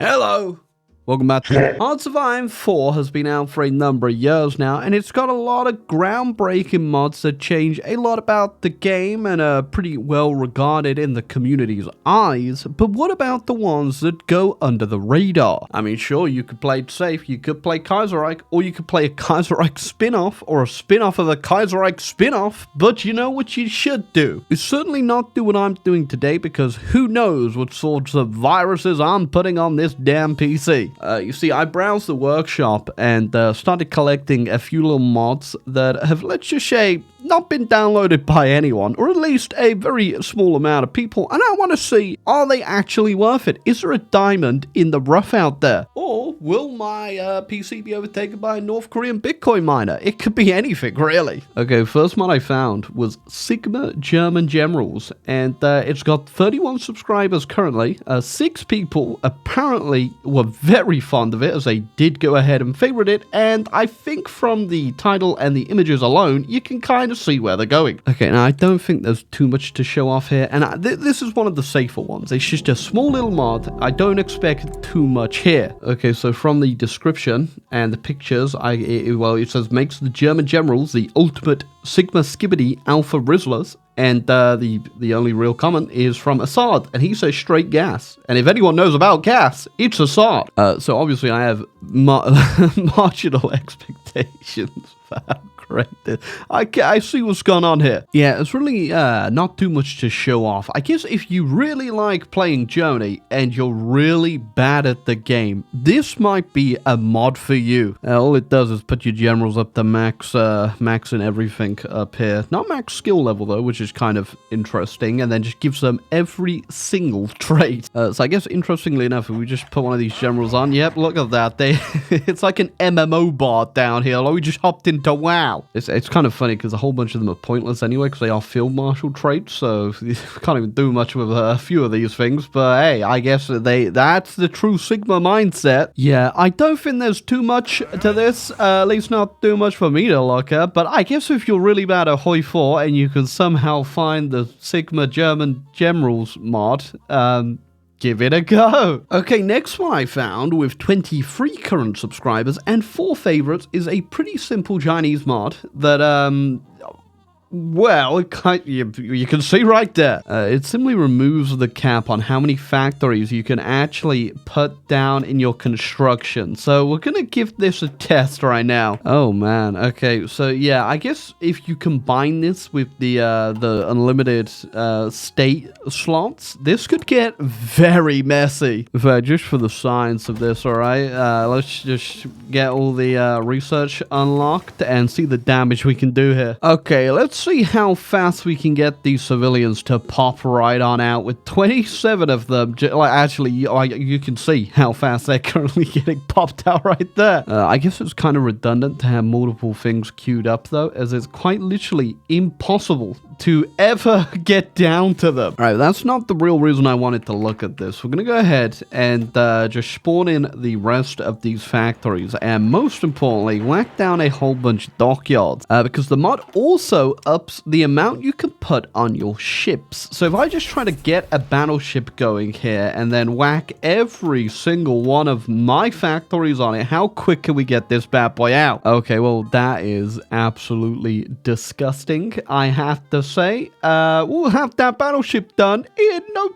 Hello! Welcome back to Hearts of Iron 4 has been out for a number of years now, and it's got a lot of groundbreaking mods that change a lot about the game and are pretty well regarded in the community's eyes. But what about the ones that go under the radar? I mean, sure, you could play it safe, you could play Kaiserreich, or you could play a Kaiserreich spin-off, or a spin-off of a Kaiserreich spin-off, but you know what you should do? You certainly not do what I'm doing today, because who knows what sorts of viruses I'm putting on this damn PC. You see, I browsed the workshop and started collecting a few little mods that have, let's just say, not been downloaded by anyone, or at least a very small amount of people, and I want to see, are they actually worth it? Is there a diamond in the rough out there? Or will my PC be overtaken by a North Korean Bitcoin miner? It could be anything, really. Okay, first mod I found was Sigma German Generals, and it's got 31 subscribers currently. 6 people apparently were very fond of it, as they did go ahead and favorite it, and I think from the title and the images alone, you can kind of see where they're going. Okay, now I don't think there's too much to show off here, and this is one of the safer ones. It's just a small little mod. I don't expect too much here. Okay, so from the description and the pictures, it says makes the German generals the ultimate Sigma Skibbity Alpha Rizzlers. And the only real comment is from Assad, and he says straight gas. And if anyone knows about gas, it's Assad. So obviously I have marginal expectations for how great this. I see what's going on here. Yeah, it's really not too much to show off. I guess if you really like playing Germany and you're really bad at the game, this might be a mod for you. All it does is put your generals up to max and everything up here. Not max skill level though, which is kind of interesting, and then just gives them every single trait. So I guess interestingly enough, if we just put one of these generals on, yep, look at that. It's like an MMO bar down here. Like we just hopped into WoW. It's kind of funny because a whole bunch of them are pointless anyway because they are field marshal traits, so you can't even do much with a few of these things. But hey, I guess that's the true Sigma mindset. Yeah, I don't think there's too much to this, at least not too much for me to look at. But I guess if you're really bad at Hoi 4 and you can somehow find the Sigma German Generals mod, give it a go. Okay, next one I found with 23 current subscribers and 4 favorites is a pretty simple Chinese mod that, well, you can see right there. It simply removes the cap on how many factories you can actually put down in your construction. So we're gonna give this a test right now. Oh man, okay, so yeah, I guess if you combine this with the unlimited state slots, this could get very messy. In fact, just for the science of this, alright, let's just get all the research unlocked and see the damage we can do here. Okay, let's see how fast we can get these civilians to pop right on out with 27 of them. Actually, you can see how fast they're currently getting popped out right there. I guess it's kind of redundant to have multiple things queued up though, as it's quite literally impossible to ever get down to them. Alright, that's not the real reason I wanted to look at this. We're gonna go ahead and just spawn in the rest of these factories, and most importantly, whack down a whole bunch of dockyards, because the mod also ups the amount you can put on your ships. So if I just try to get a battleship going here and then whack every single one of my factories on it, how quick can we get this bad boy out? Okay, well, that is absolutely disgusting, I have to say. We'll have that battleship done in no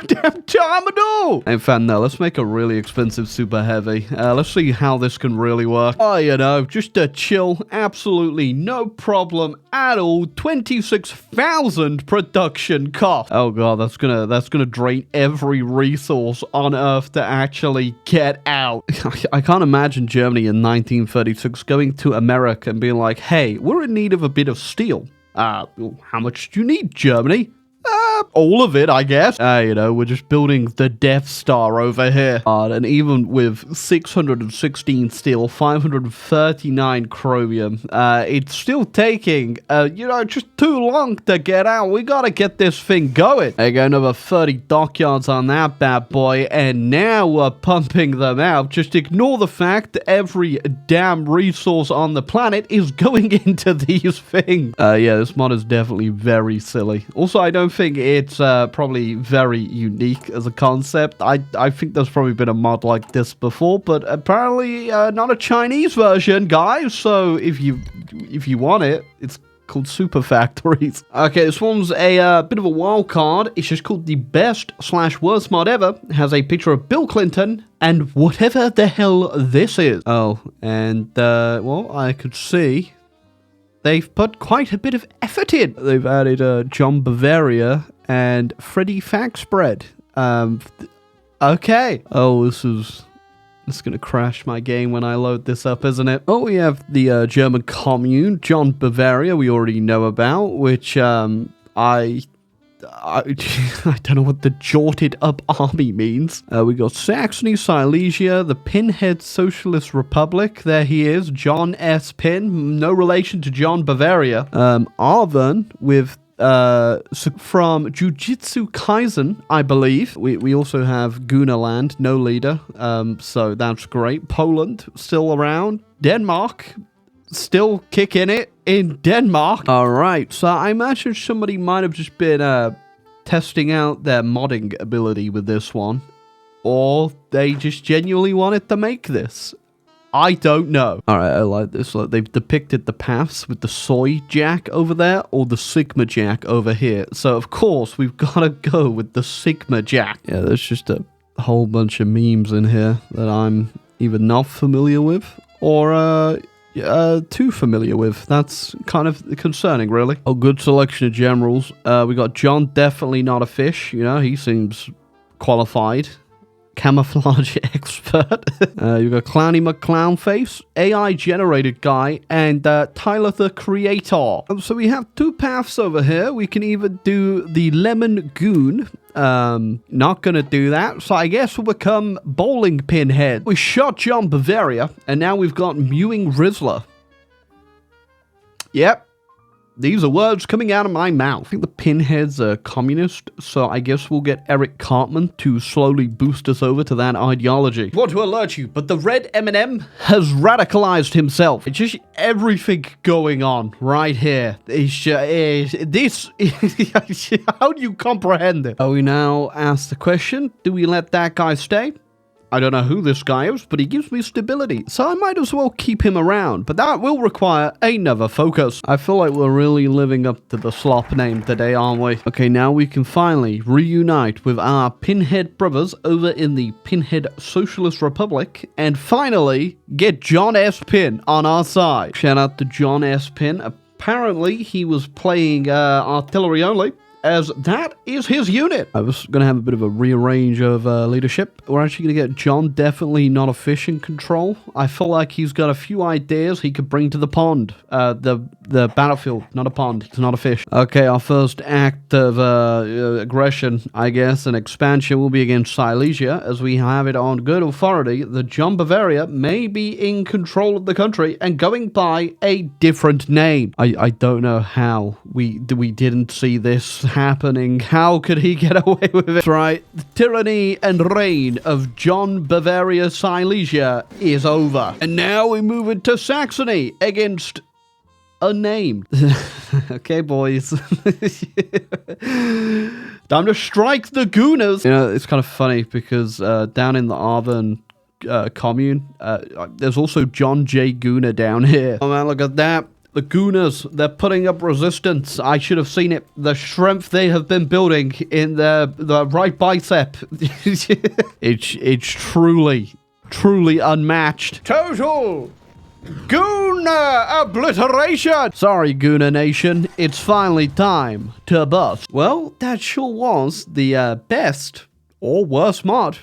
damn time at all. In fact, no, let's make a really expensive super heavy. Let's see how this can really work. Oh, you know, just a chill, absolutely no problem at all. 26,000 production cost. Oh god, that's gonna drain every resource on Earth to actually get out. I can't imagine Germany in 1936 going to America and being like, hey, we're in need of a bit of steel. How much do you need, Germany? All of it, I guess. You know, we're just building the Death Star over here. And even with 616 steel, 539 chromium, it's still taking, you know, just too long to get out. We gotta get this thing going. I got another 30 dockyards on that bad boy, and now we're pumping them out. Just ignore the fact that every damn resource on the planet is going into these things. Yeah, this mod is definitely very silly. Also, I don't think it's probably very unique as a concept. I think there's probably been a mod like this before, but apparently not a Chinese version, guys. So if you want it, it's called Super Factories. Okay, this one's a bit of a wild card. It's just called the best/worst mod ever. It has a picture of Bill Clinton and whatever the hell this is. Oh, and well, I could see they've put quite a bit of effort in. They've added John Bavaria and Freddy Faxbread. Okay. Oh, this is going to crash my game when I load this up, isn't it? Oh, we have the German commune, John Bavaria, we already know about, which I don't know what the jolted up army means. We got Saxony, Silesia, the Pinhead Socialist Republic. There he is, John S. Pin. No relation to John Bavaria. Arvern with from Jujutsu Kaisen, I believe. We also have Gunaland, no leader. So that's great. Poland, still around. Denmark, still kicking it in Denmark. All right, so I imagine somebody might have just been testing out their modding ability with this one, or they just genuinely wanted to make this. I don't know. All right, I like this. Look, they've depicted the paths with the soy jack over there or the sigma jack over here. So, of course, we've got to go with the sigma jack. Yeah, there's just a whole bunch of memes in here that I'm either not familiar with or too familiar with. That's kind of concerning, really. Oh, good selection of generals. We got John, definitely not a fish. You know, he seems qualified. Camouflage expert. You've got Clowny McClownface, AI generated guy, and Tyler the Creator. So we have two paths over here. We can either do the Lemon Goon. Not gonna do that. So I guess we'll become Bowling Pinhead. We shot John Bavaria, and now we've got Mewing Rizzler. Yep. These are words coming out of my mouth. I think the Pinhead's a communist, so I guess we'll get Eric Cartman to slowly boost us over to that ideology. I want to alert you, but the red M&M has radicalized himself. It's just everything going on right here. This, how do you comprehend it? We now ask the question, do we let that guy stay? I don't know who this guy is, but he gives me stability, so I might as well keep him around, but that will require another focus. I feel like we're really living up to the slop name today, aren't we? Okay, now we can finally reunite with our Pinhead brothers over in the Pinhead Socialist Republic, and finally get John S. Pin on our side. Shout out to John S. Pin. Apparently, he was playing artillery only, as that is his unit. I was going to have a bit of a rearrange of leadership. We're actually going to get John, definitely not a fish, in control. I feel like he's got a few ideas he could bring to the pond. The battlefield, not a pond. He's not a fish. Okay, our first act of aggression, I guess, and expansion will be against Silesia, as we have it on good authority that John Bavaria may be in control of the country and going by a different name. I don't know how we didn't see this happening. How could he get away with it? That's right. The tyranny and reign of John Bavaria Silesia is over. And now we move into Saxony against unnamed. Okay, boys. Time to strike the Gooners. You know, it's kind of funny because down in the Arvern commune, there's also John J. Gooner down here. Oh man, look at that. The Gooners, they're putting up resistance. I should have seen it. The strength they have been building in the right bicep. It's truly unmatched. Total Gooner obliteration! Sorry, Gooner Nation. It's finally time to bust. Well, that sure was the best or worst mod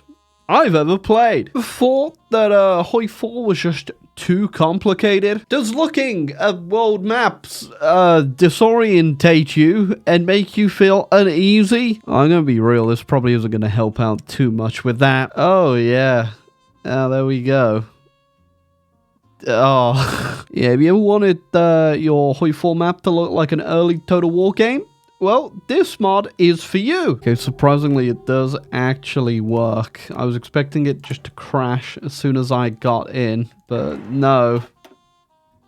I've ever played. Thought that Hoi 4 was just too complicated? Does looking at world maps disorientate you and make you feel uneasy? I'm gonna be real, this probably isn't gonna help out too much with that. Oh yeah. Oh, there we go. Oh. Yeah, have you ever wanted your Hoi 4 map to look like an early Total War game? Well, this mod is for you. Okay, surprisingly, it does actually work. I was expecting it just to crash as soon as I got in, but no.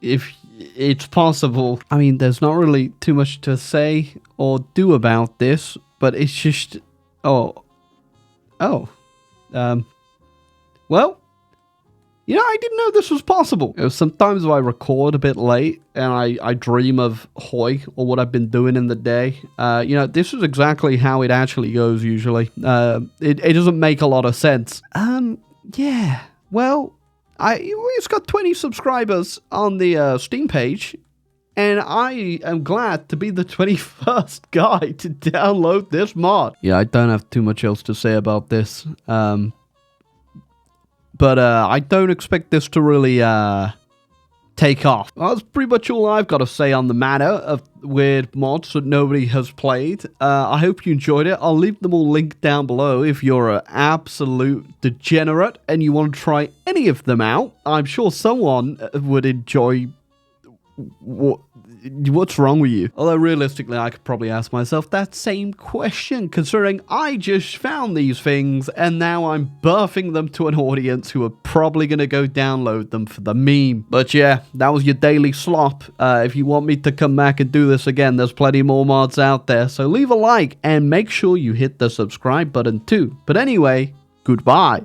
If it's possible. I mean, there's not really too much to say or do about this, but it's just... Well, I didn't know this was possible. Sometimes I record a bit late and I dream of Hoi or what I've been doing in the day. This is exactly how it actually goes usually. It doesn't make a lot of sense. Yeah. Well, it's got 20 subscribers on the Steam page, and I am glad to be the 21st guy to download this mod. Yeah, I don't have too much else to say about this. But I don't expect this to really take off. Well, that's pretty much all I've got to say on the matter of weird mods that nobody has played. I hope you enjoyed it. I'll leave them all linked down below if you're an absolute degenerate and you want to try any of them out. I'm sure someone would enjoy... What's wrong with you? Although realistically, I could probably ask myself that same question, considering I just found these things and now I'm birthing them to an audience who are probably going to go download them for the meme. But yeah, that was your daily slop. If you want me to come back and do this again, there's plenty more mods out there. So leave a like and make sure you hit the subscribe button too. But anyway, goodbye.